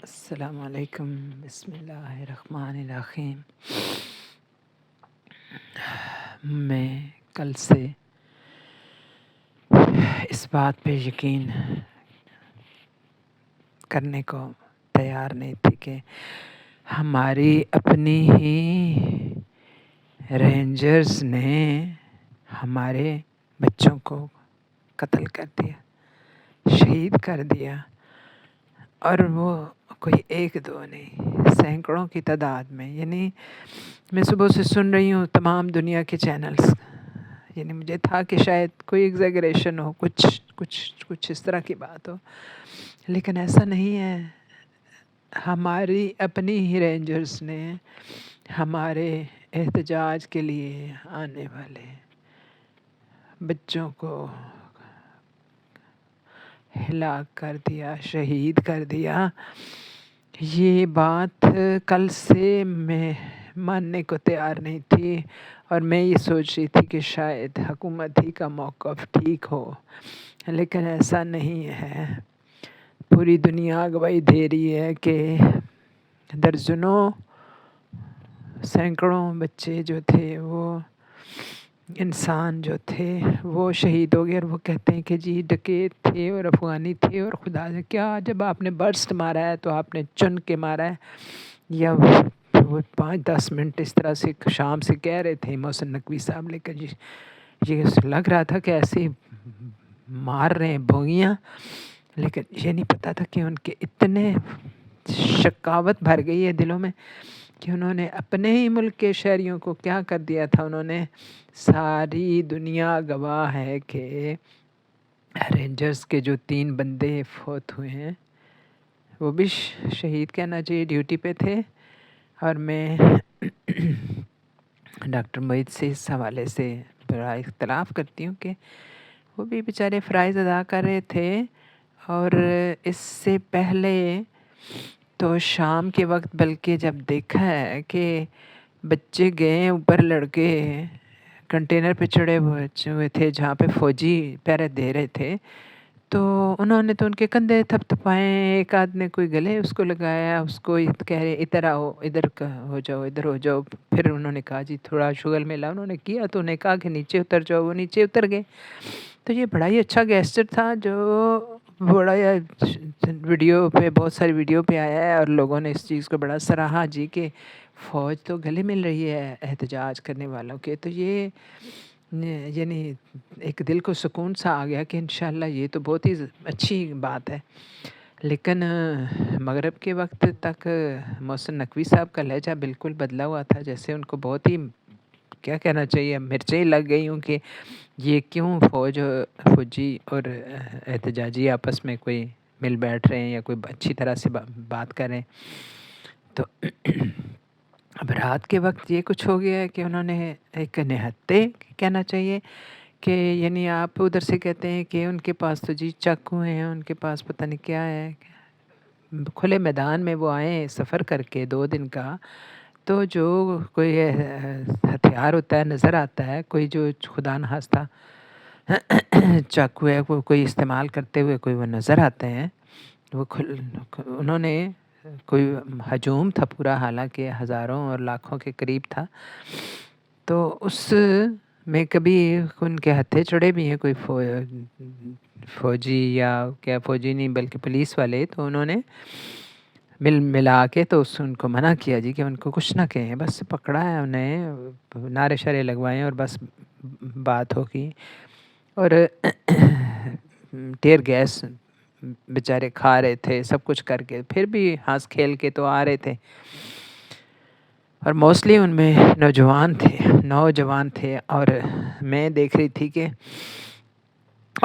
السلام علیکم، بسم اللہ الرحمن الرحیم۔ میں کل سے اس بات پہ یقین کرنے کو تیار نہیں تھی کہ ہماری اپنی ہی رینجرز نے ہمارے بچوں کو قتل کر دیا، شہید کر دیا، اور وہ کوئی ایک دو نہیں، سینکڑوں کی تعداد میں۔ یعنی میں صبح سے سن رہی ہوں تمام دنیا کے چینلز، یعنی مجھے تھا کہ شاید کوئی ایگزیگریشن ہو، کچھ اس طرح کی بات ہو، لیکن ایسا نہیں ہے۔ ہماری اپنی ہی رینجرز نے ہمارے احتجاج کے لیے آنے والے بچوں کو ہلاک کر دیا، شہید کر دیا۔ یہ بات کل سے میں ماننے کو تیار نہیں تھی، اور میں یہ سوچ رہی تھی کہ شاید حکومت ہی کا موقف ٹھیک ہو، لیکن ایسا نہیں ہے۔ پوری دنیا گواہی دے رہی ہے کہ درجنوں سینکڑوں بچے جو تھے، وہ انسان جو تھے وہ شہید ہو گئے، اور وہ کہتے ہیں کہ جی ڈکیت تھے اور افغانی تھے، اور خدا سے کیا جب آپ نے برسٹ مارا ہے تو آپ نے چن کے مارا ہے، یا وہ 5-10 منٹ اس طرح سے شام سے کہہ رہے تھے محسن نقوی صاحب، لیکن یہ لگ رہا تھا کہ ایسے مار رہے ہیں بوگیاں، لیکن یہ نہیں پتہ تھا کہ ان کے اتنے شقاوت بھر گئی ہے دلوں میں کہ انہوں نے اپنے ہی ملک کے شہریوں کو کیا کر دیا تھا۔ انہوں نے، ساری دنیا گواہ ہے کہ رینجرز کے جو 3 بندے فوت ہوئے ہیں، وہ بھی شہید کہنا چاہیے، ڈیوٹی پہ تھے۔ اور میں ڈاکٹر معید سے اس حوالے سے بڑا اختلاف کرتی ہوں کہ وہ بھی بیچارے فرائض ادا کر رہے تھے، اور اس سے پہلے تو شام کے وقت بلکہ جب دیکھا ہے کہ بچے گئے اوپر، لڑکے کنٹینر پہ چڑھے ہوئے تھے جہاں پہ فوجی پہرے دے رہے تھے، تو انہوں نے تو ان کے کندھے تھپ تھپائے، ایک آدھ نے کوئی گلے اس کو لگایا، اس کو کہہ رہے ادھر آؤ، ادھر ہو جاؤ، ادھر ہو جاؤ۔ پھر انہوں نے کہا جی تھوڑا شغل میلہ انہوں نے کیا، تو انہوں نے کہا کہ نیچے اتر جاؤ، وہ نیچے اتر گئے۔ تو یہ بڑا ہی اچھا گیسچر تھا، جو بڑا ویڈیو پہ، بہت ساری ویڈیو پہ آیا ہے، اور لوگوں نے اس چیز کو بڑا سراہا جی کہ فوج تو گلے مل رہی ہے احتجاج کرنے والوں کے۔ تو یہ یعنی ایک دل کو سکون سا آ گیا کہ انشاءاللہ یہ تو بہت ہی اچھی بات ہے۔ لیکن مغرب کے وقت تک محسن نقوی صاحب کا لہجہ بالکل بدلا ہوا تھا، جیسے ان کو بہت ہی کیا کہنا چاہیے مرچیں لگ گئی ہوں کہ یہ کیوں فوجی اور احتجاجی آپس میں کوئی مل بیٹھ رہے ہیں یا کوئی اچھی طرح سے بات کریں۔ تو اب رات کے وقت یہ کچھ ہو گیا ہے کہ انہوں نے ایک نہتے کہنا چاہیے کہ یعنی آپ ادھر سے کہتے ہیں کہ ان کے پاس تو جی چاقو ہیں، ان کے پاس پتہ نہیں کیا ہے، کھلے میدان میں وہ آئیں سفر کر کے 2 دن کا، تو جو کوئی ہتھیار ہوتا ہے نظر آتا ہے، کوئی جو خدا نخواستہ چاقو ہے وہ کوئی استعمال کرتے ہوئے کوئی وہ نظر آتے ہیں، وہ انہوں نے کوئی ہجوم تھا پورا، حالانکہ ہزاروں اور لاکھوں کے قریب تھا، تو اس میں کبھی ان کے ہتھے چڑھے بھی ہیں کوئی فوجی، یا کیا فوجی نہیں بلکہ پولیس والے، تو انہوں نے ملا کے تو ان کو منع کیا جی کہ ان کو کچھ نہ کہیں، بس پکڑا ہے انہیں، نعرے شعرے لگوائے اور بس بات ہوگی۔ اور ٹیئر گیس بیچارے کھا رہے تھے، سب کچھ کر کے پھر بھی ہنس کھیل کے تو آ رہے تھے، اور موسٹلی ان میں نوجوان تھے۔ اور میں دیکھ رہی تھی کہ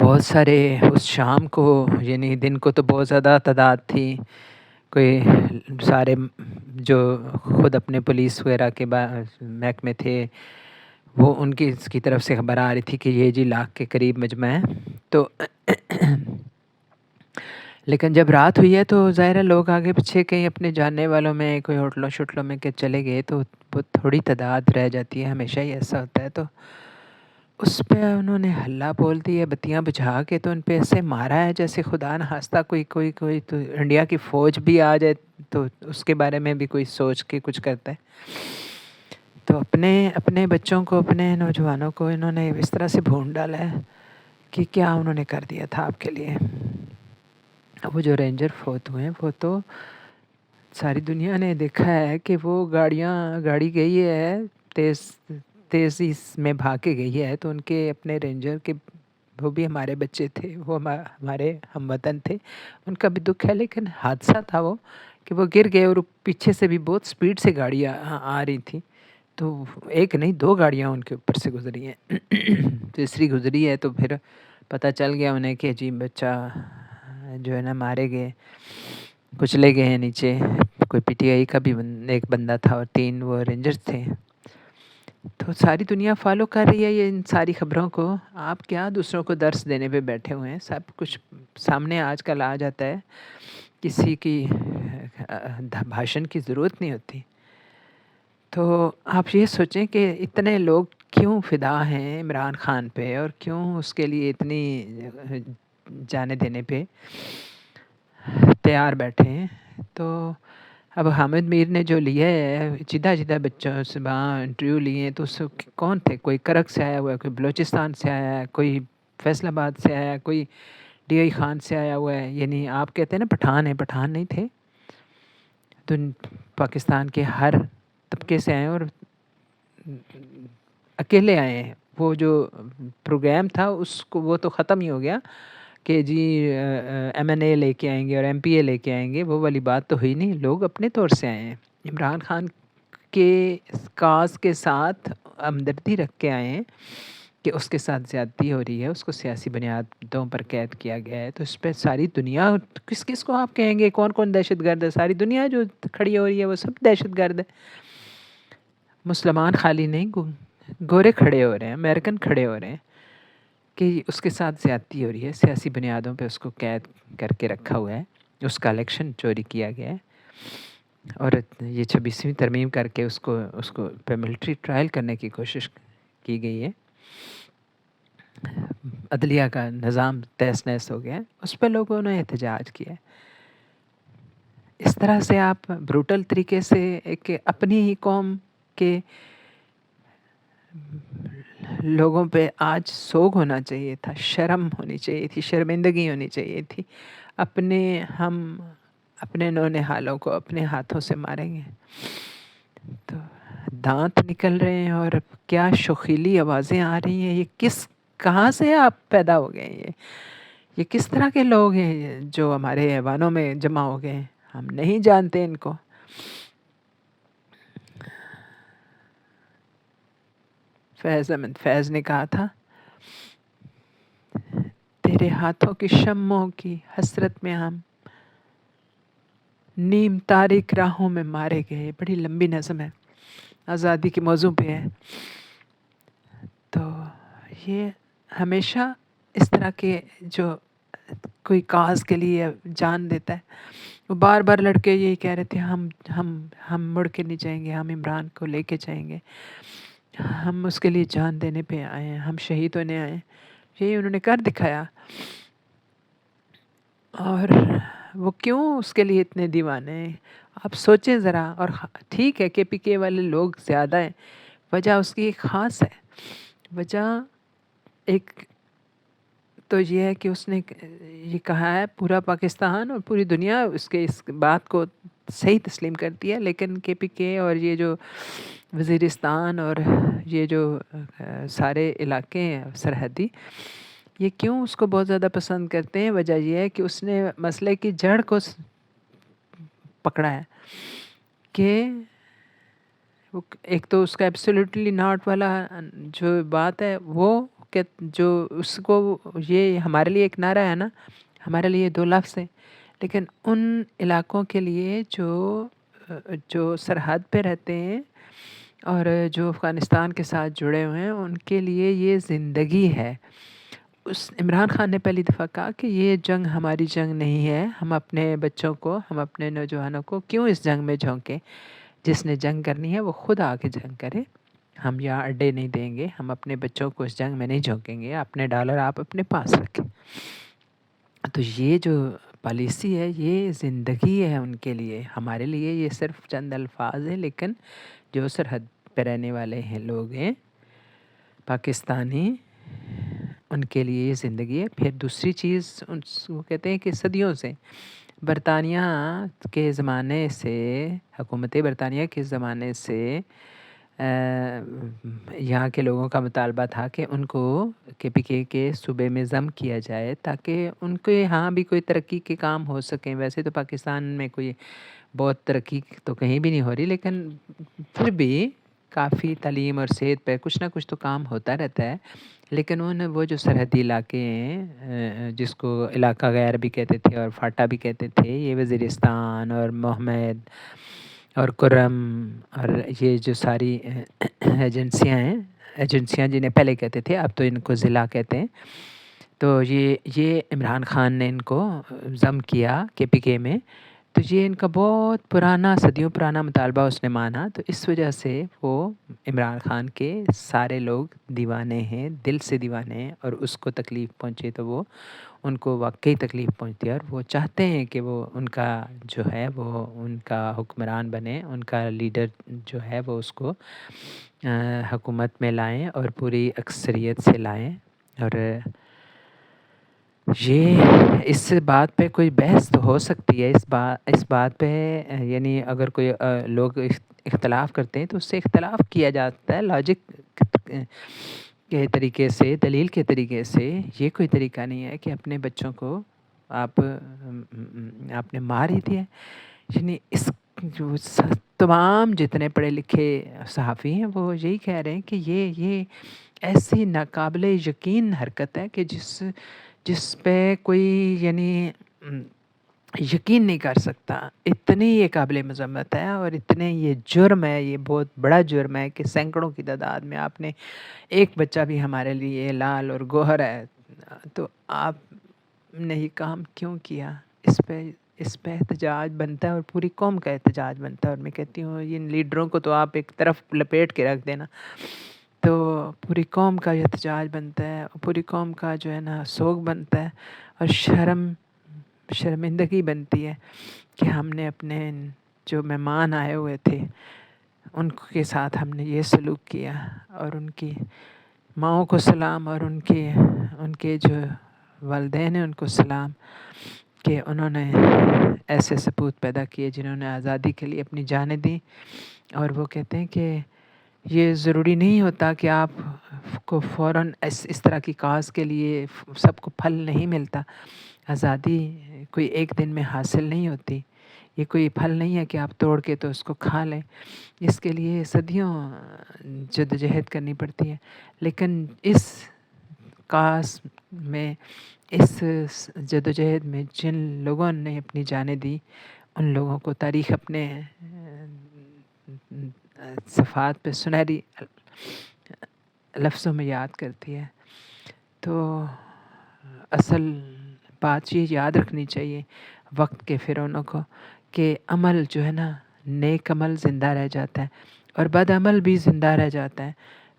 بہت سارے اس شام کو، یعنی دن کو تو بہت زیادہ تعداد تھی، کوئی سارے جو خود اپنے پولیس وغیرہ کے محکمے تھے، وہ ان کی طرف سے خبر آ رہی تھی کہ یہ جی لاکھ کے قریب مجمع ہے۔ تو لیکن جب رات ہوئی ہے تو ظاہر ہے لوگ آگے پیچھے کہیں اپنے جاننے والوں میں کوئی ہوٹلوں شٹلوں میں کہ چلے گئے، تو تھوڑی تعداد رہ جاتی ہے، ہمیشہ ہی ایسا ہوتا ہے۔ تو اس پہ انہوں نے ہلّا بول دیا بتیاں بجھا کے، تو ان پہ ایسے مارا ہے جیسے خدا نخواستہ کوئی تو انڈیا کی فوج بھی آ جائے تو اس کے بارے میں بھی کوئی سوچ کے کچھ کرتا ہے۔ تو اپنے بچوں کو، اپنے نوجوانوں کو انہوں نے اس طرح سے بھون ڈالا ہے کہ کیا انہوں نے کر دیا تھا آپ کے لیے۔ وہ جو رینجر فوت ہوئے ہیں، وہ تو ساری دنیا نے دیکھا ہے کہ وہ گاڑی گئی ہے تیزی میں بھاگ کے گئی ہے، تو ان کے اپنے رینجر کے، وہ بھی ہمارے بچے تھے، وہ ہمارے ہم وطن تھے، ان کا بھی دکھ ہے، لیکن حادثہ تھا وہ کہ وہ گر گئے اور پیچھے سے بھی بہت سپیڈ سے گاڑیاں آ رہی تھیں، تو ایک نہیں 2 گاڑیاں ان کے اوپر سے گزری ہیں۔ تیسری گزری ہے تو پھر پتہ چل گیا انہیں کہ جی بچہ جو ہے نا مارے گئے، کچلے گئے ہیں نیچے۔ کوئی پی ٹی آئی کا بھی ایک بندہ تھا اور 3 وہ رینجرز تھے۔ تو ساری دنیا فالو کر رہی ہے یہ ان ساری خبروں کو۔ آپ کیا دوسروں کو درس دینے پہ بیٹھے ہوئے ہیں؟ سب کچھ سامنے آج کل آ جاتا ہے، کسی کی بھاشن کی ضرورت نہیں ہوتی۔ تو آپ یہ سوچیں کہ اتنے لوگ کیوں فدا ہیں عمران خان پہ، اور کیوں اس کے لیے اتنی جانے دینے پہ تیار بیٹھے ہیں۔ تو اب حامد میر نے جو لیا ہے جدہ بچوں سے وہاں انٹرویو لیے ہیں، تو اس کون تھے؟ کوئی کرک سے آیا ہوا ہے، کوئی بلوچستان سے آیا ہے، کوئی فیصل آباد سے آیا ہے، کوئی ڈی آئی خان سے آیا ہوا ہے۔ یعنی آپ کہتے ہیں نا پٹھان ہیں، پٹھان نہیں تھے، تو پاکستان کے ہر طبقے سے آئے اور اکیلے آئے ہیں۔ وہ جو پروگرام تھا اس کو وہ تو ختم ہی ہو گیا کہ جی ایم این اے لے کے آئیں گے اور ایم پی اے لے کے آئیں گے، وہ والی بات تو ہوئی نہیں۔ لوگ اپنے طور سے آئے ہیں، عمران خان کے کاز کے ساتھ ہمدردی رکھ کے آئے ہیں کہ اس کے ساتھ زیادتی ہو رہی ہے، اس کو سیاسی بنیادوں پر قید کیا گیا ہے، تو اس پہ ساری دنیا، کس کو آپ کہیں گے کون کون دہشت گرد ہے؟ ساری دنیا جو کھڑی ہو رہی ہے وہ سب دہشت گرد ہے۔ مسلمان خالی نہیں، گورے کھڑے ہو رہے ہیں، امریکن کھڑے ہو رہے ہیں کہ اس کے ساتھ زیادتی ہو رہی ہے، سیاسی بنیادوں پہ اس کو قید کر کے رکھا ہوا ہے، اس کا الیکشن چوری کیا گیا ہے، اور یہ 26ویں ترمیم کر کے اس کو پہ ملٹری ٹرائل کرنے کی کوشش کی گئی ہے۔ عدلیہ کا نظام تہس نہس ہو گیا ہے، اس پہ لوگوں نے احتجاج کیا ہے۔ اس طرح سے آپ بروٹل طریقے سے ایک اپنی ہی قوم کے لوگوں پہ آج سوگ ہونا چاہیے تھا، شرم ہونی چاہیے تھی، شرمندگی ہونی چاہیے تھی۔ ہم اپنے نونہالوں کو اپنے ہاتھوں سے ماریں گے، تو دانت نکل رہے ہیں اور کیا شوخیلی آوازیں آ رہی ہیں۔ یہ کہاں سے آپ پیدا ہو گئے ہیں؟ یہ کس طرح کے لوگ ہیں جو ہمارے ایوانوں میں جمع ہو گئے ہیں؟ ہم نہیں جانتے ان کو۔ فیض نے کہا تھا تیرے ہاتھوں کی شمعوں کی حسرت میں ہم نیم تاریک راہوں میں مارے گئے۔ بڑی لمبی نظم ہے، آزادی کے موضوع پہ ہے۔ تو یہ ہمیشہ اس طرح کے جو کوئی کاز کے لیے جان دیتا ہے، وہ بار بار لڑکے یہی کہہ رہے تھے ہم مڑ کے نہیں جائیں گے، ہم عمران کو لے کے جائیں گے، ہم اس کے لیے جان دینے پہ آئے ہیں، ہم شہید ہونے آئے ہیں۔ یہی انہوں نے کر دکھایا، اور وہ کیوں اس کے لیے اتنے دیوانے ہیں؟ آپ سوچیں ذرا۔ اور ٹھیک ہے کے پی کے والے لوگ زیادہ ہیں، وجہ اس کی ایک خاص ہے۔ وجہ ایک تو یہ ہے کہ اس نے یہ کہا ہے پورا پاکستان اور پوری دنیا اس بات کو صحیح تسلیم کرتی ہے، لیکن کے پی کے اور یہ جو وزیرستان اور یہ جو سارے علاقے ہیں سرحدی، یہ کیوں اس کو بہت زیادہ پسند کرتے ہیں؟ وجہ یہ ہے کہ اس نے مسئلے کی جڑ کو پکڑا ہے کہ ایک تو اس کا ایبسلیوٹلی ناٹ والا جو بات ہے، وہ کہ جو اس کو یہ ہمارے لیے ایک نعرہ ہے نا، ہمارے لیے 2 لفظ ہیں، لیکن ان علاقوں کے لیے جو سرحد پہ رہتے ہیں اور جو افغانستان کے ساتھ جڑے ہوئے ہیں، ان کے لیے یہ زندگی ہے۔ عمران خان نے پہلی دفعہ کہا کہ یہ جنگ ہماری جنگ نہیں ہے، ہم اپنے بچوں کو، ہم اپنے نوجوانوں کو کیوں اس جنگ میں جھونکیں؟ جس نے جنگ کرنی ہے وہ خود آ کے جنگ کرے، ہم یہاں اڈے نہیں دیں گے، ہم اپنے بچوں کو اس جنگ میں نہیں جھونکیں گے، اپنے ڈالر آپ اپنے پاس رکھیں۔ تو یہ جو پالیسی ہے یہ زندگی ہے ان کے لیے، ہمارے لیے یہ صرف چند الفاظ ہیں، لیکن جو سرحد پہ رہنے والے ہیں لوگ ہیں پاکستانی، ان کے لیے یہ زندگی ہے۔ پھر دوسری چیز وہ کہتے ہیں کہ صدیوں سے برطانیہ کے زمانے سے، حکومت برطانیہ کے زمانے سے یہاں کے لوگوں کا مطالبہ تھا کہ ان کو KPK کے صوبے میں ضم کیا جائے تاکہ ان کے یہاں بھی کوئی ترقی کے کام ہو سکیں۔ ویسے تو پاکستان میں کوئی بہت ترقی تو کہیں بھی نہیں ہو رہی، لیکن پھر بھی کافی تعلیم اور صحت پہ کچھ نہ کچھ تو کام ہوتا رہتا ہے۔ لیکن وہ جو سرحدی علاقے ہیں جس کو علاقہ غیر بھی کہتے تھے اور فاٹا بھی کہتے تھے، یہ وزیرستان اور محمد اور کرم اور یہ جو ساری ایجنسیاں جنہیں پہلے کہتے تھے، اب تو ان کو ضلع کہتے ہیں۔ تو یہ عمران خان نے ان کو ضم کیا KPK میں، تو یہ ان کا بہت پرانا، صدیوں پرانا مطالبہ اس نے مانا، تو اس وجہ سے وہ عمران خان کے سارے لوگ دیوانے ہیں، دل سے دیوانے ہیں، اور اس کو تکلیف پہنچے تو وہ ان کو واقعی تکلیف پہنچتی ہے، اور وہ چاہتے ہیں کہ وہ ان کا جو ہے وہ ان کا حکمران بنے، ان کا لیڈر جو ہے وہ اس کو حکومت میں لائیں اور پوری اکثریت سے لائیں۔ اور یہ اس بات پہ کوئی بحث تو ہو سکتی ہے، اس بات پہ یعنی اگر کوئی لوگ اختلاف کرتے ہیں تو اس سے اختلاف کیا جاتا ہے لاجک کے طریقے سے، دلیل کے طریقے سے۔ یہ کوئی طریقہ نہیں ہے کہ اپنے بچوں کو آپ نے مار ہی دیا۔ یعنی اس جو تمام جتنے پڑھے لکھے صحافی ہیں وہ یہی کہہ رہے ہیں کہ یہ ایسی ناقابل یقین حرکت ہے کہ جس پہ کوئی یعنی یقین نہیں کر سکتا، اتنی یہ قابل مذمت ہے اور اتنے یہ جرم ہے، یہ بہت بڑا جرم ہے کہ سینکڑوں کی تعداد میں آپ نے ایک بچہ بھی ہمارے لیے لال اور گوہر ہے، تو آپ نے یہ کام کیوں کیا؟ اس پہ احتجاج بنتا ہے اور پوری قوم کا احتجاج بنتا ہے، اور میں کہتی ہوں ان لیڈروں کو تو آپ ایک طرف لپیٹ کے رکھ دینا، تو پوری قوم کا احتجاج بنتا ہے، پوری قوم کا جو ہے نا سوگ بنتا ہے، اور شرمندگی بنتی ہے کہ ہم نے اپنے جو مہمان آئے ہوئے تھے ان کے ساتھ ہم نے یہ سلوک کیا، اور ان کی ماؤں کو سلام اور ان کے جو والدین ہیں ان کو سلام کہ انہوں نے ایسے سپوت پیدا کیے جنہوں نے آزادی کے لیے اپنی جانیں دیں۔ اور وہ کہتے ہیں کہ یہ ضروری نہیں ہوتا کہ آپ کو فوراً اس طرح کی کاز کے لیے سب کو پھل نہیں ملتا، آزادی کوئی ایک دن میں حاصل نہیں ہوتی، یہ کوئی پھل نہیں ہے کہ آپ توڑ کے تو اس کو کھا لیں، اس کے لیے صدیوں جدوجہد کرنی پڑتی ہے۔ لیکن اس کاز میں، اس جدوجہد میں جن لوگوں نے اپنی جانیں دی، ان لوگوں کو تاریخ اپنے صفحات پہ سنہری لفظوں میں یاد کرتی ہے۔ تو اصل بات یہ یاد رکھنی چاہیے وقت کے فرعونوں کو کہ عمل جو ہے نا، نیک عمل زندہ رہ جاتا ہے اور بد عمل بھی زندہ رہ جاتا ہے۔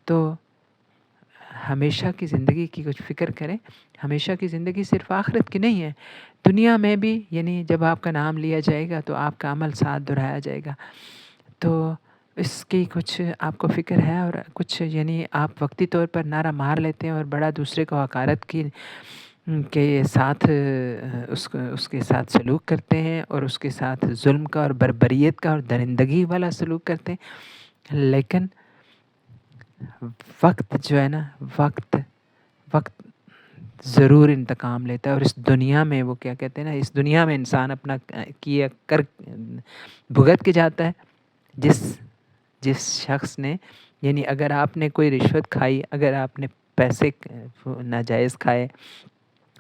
تو ہمیشہ کی زندگی کی کچھ فکر کریں، ہمیشہ کی زندگی صرف آخرت کی نہیں ہے، دنیا میں بھی، یعنی جب آپ کا نام لیا جائے گا تو آپ کا عمل ساتھ دہرایا جائے گا، تو اس کی کچھ آپ کو فکر ہے، اور کچھ یعنی آپ وقتی طور پر نعرہ مار لیتے ہیں اور بڑا دوسرے کو حقارت کے ساتھ اس کے ساتھ سلوک کرتے ہیں، اور اس کے ساتھ ظلم کا اور بربریت کا اور درندگی والا سلوک کرتے ہیں، لیکن وقت جو ہے نا، وقت ضرور انتقام لیتا ہے، اور اس دنیا میں وہ کیا کہتے ہیں نا، اس دنیا میں انسان اپنا کیا کر بھگت کے جاتا ہے۔ جس شخص نے، یعنی اگر آپ نے کوئی رشوت کھائی، اگر آپ نے پیسے ناجائز کھائے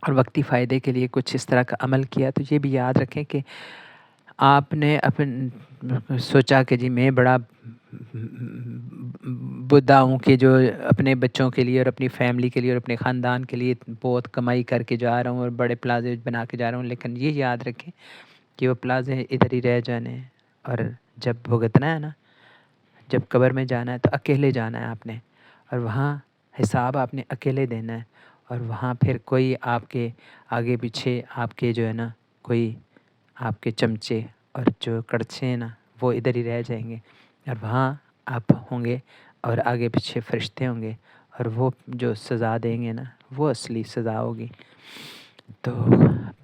اور وقتی فائدے کے لیے کچھ اس طرح کا عمل کیا، تو یہ بھی یاد رکھیں کہ آپ نے سوچا کہ جی میں بڑا بڈھا ہوں کہ جو اپنے بچوں کے لیے اور اپنی فیملی کے لیے اور اپنے خاندان کے لیے بہت کمائی کر کے جا رہا ہوں اور بڑے پلازے بنا کے جا رہا ہوں، لیکن یہ یاد رکھیں کہ وہ پلازے ادھر ہی رہ جانے ہیں، اور جب بھگتنا ہے نا، جب قبر میں جانا ہے تو اکیلے جانا ہے آپ نے، اور وہاں حساب آپ نے اکیلے دینا ہے، اور وہاں پھر کوئی آپ کے آگے پیچھے آپ کے جو ہے نا کوئی آپ کے چمچے اور جو کڑچھے ہیں نا وہ ادھر ہی رہ جائیں گے، اور وہاں آپ ہوں گے اور آگے پیچھے فرشتے ہوں گے، اور وہ جو سزا دیں گے نا وہ اصلی سزا ہوگی۔ تو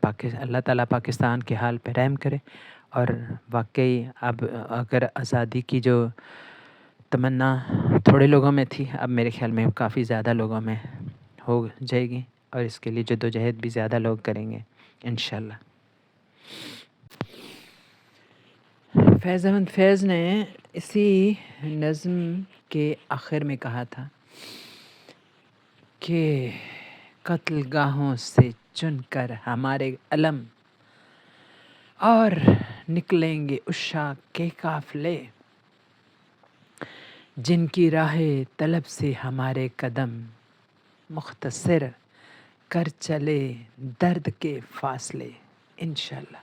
اللہ تعالیٰ پاکستان کے حال پہ رحم کرے، اور واقعی اب اگر آزادی کی جو تمنا تھوڑے لوگوں میں تھی، اب میرے خیال میں کافی زیادہ لوگوں میں ہو جائے گی، اور اس کے لیے جدوجہد بھی زیادہ لوگ کریں گے انشاءاللہ۔ فیض احمد فیض نے اسی نظم کے آخر میں کہا تھا کہ قتل گاہوں سے چن کر ہمارے علم، اور نکلیں گے عشاق کے قافلے، جن کی راہ طلب سے ہمارے قدم، مختصر کر چلے درد کے فاصلے انشاءاللہ۔